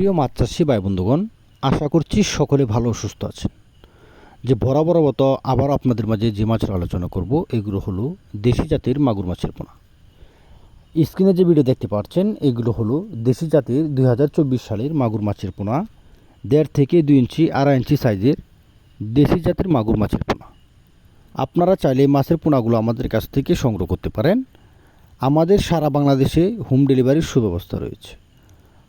প্রিয় মাছ চাষি ভাই বন্ধুগণ, আশা করছি সকলে ভালো ও সুস্থ আছেন। যে বরাবর মতো আবার আপনাদের মাঝে যে মাছের আলোচনা করব এগুলো হলো দেশি জাতের মাগুর মাছের পোনা। স্ক্রিনে যে ভিডিও দেখতে পাচ্ছেন এগুলো হলো দেশি জাতের 2024 সালের মাগুর মাছের পোনা। 1.5 থেকে 2 ইঞ্চি 2.5 ইঞ্চি সাইজের দেশি জাতের মাগুর মাছের পোনা। আপনারা চাইলে মাছের পোনাগুলো আমাদের কাছ থেকে সংগ্রহ করতে পারেন। আমাদের সারা বাংলাদেশে হোম ডেলিভারির সুব্যবস্থা রয়েছে।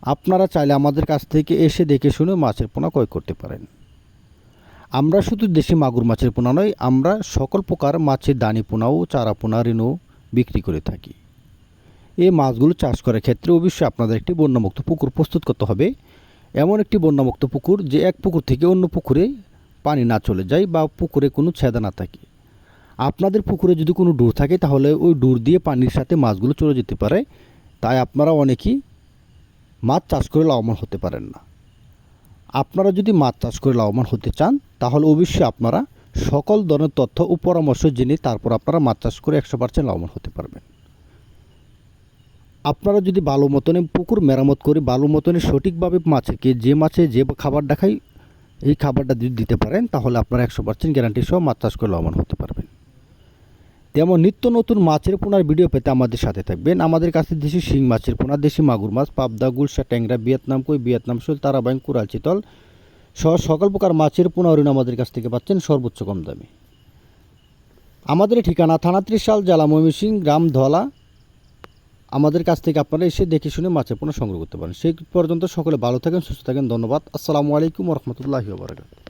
আপনারা চাইলে আমাদের কাছ থেকে এসে দেখে শুনে মাছের পোনা ক্রয় করতে পারেন। আমরা শুধু দেশি মাগুর মাছের পোনা নয়, আমরা সকল প্রকার মাছের দানি পোনাও চারা পোনা রেণু বিক্রি করে থাকি। এই মাছগুলো চাষ করার ক্ষেত্রে অবশ্যই আপনাদের একটি বন্যামুক্ত পুকুর প্রস্তুত করতে হবে। এমন একটি বন্যামুক্ত পুকুর যে এক পুকুর থেকে অন্য পুকুরে পানি না চলে যায় বা পুকুরে কোনো ছেদা না থাকে। আপনাদের পুকুরে যদি কোনো ডুর থাকে তাহলে ওই ডুর দিয়ে পানির সাথে মাছগুলো চলে যেতে পারে, তাই আপনারা অনেকেই মাছ চাষ করে লাভবান হতে পারেন না। আপনারা যদি মাছ চাষ করে লাভবান হতে চান তাহলে অবশ্যই আপনারা সকল ধরনের তথ্য ও পরামর্শ জেনে তারপর আপনারা মাছ চাষ করে 100% লাভবান হতে পারবেন। আপনারা যদি ভালো মতনে পুকুর মেরামত করে ভালো মতনে সঠিকভাবে মাছকে যে মাছে যে খাবারটা খাই এই খাবারটা যদি দিতে পারেন তাহলে আপনারা 100% গ্যারান্টি সহ মাছ চাষ করে লাভবান হতে পারবেন। তেমন নিত্য নতুন মাছের পোনার ভিডিও পেতে আমাদের সাথে থাকবেন। আমাদের কাছে দেশি শিং মাছের পোনা, দেশি মাগুর মাছ, পাবদা, গুলশা, ট্যাংরা, ভিয়েতনাম কই, ভিয়েতনাম শোল, তারাবাইন, কুরাল, চিতল সহ সকল প্রকার মাছের পোনা ও ঋণ আমাদের কাছ থেকে পাচ্ছেন সর্বোচ্চ কম দামে। আমাদের ঠিকানা থানা ত্রিশাল, জেলা ময়মনসিংহ, গ্রাম ধলা। আমাদের কাছ থেকে আপনারা এসে দেখে শুনে মাছের পোনা সংগ্রহ করতে পারেন। সেই পর্যন্ত সকলে ভালো থাকেন, সুস্থ থাকেন। ধন্যবাদ। আসসালামু আলাইকুম ওয়া রাহমাতুল্লাহি ওয়া বারাকাতুহু।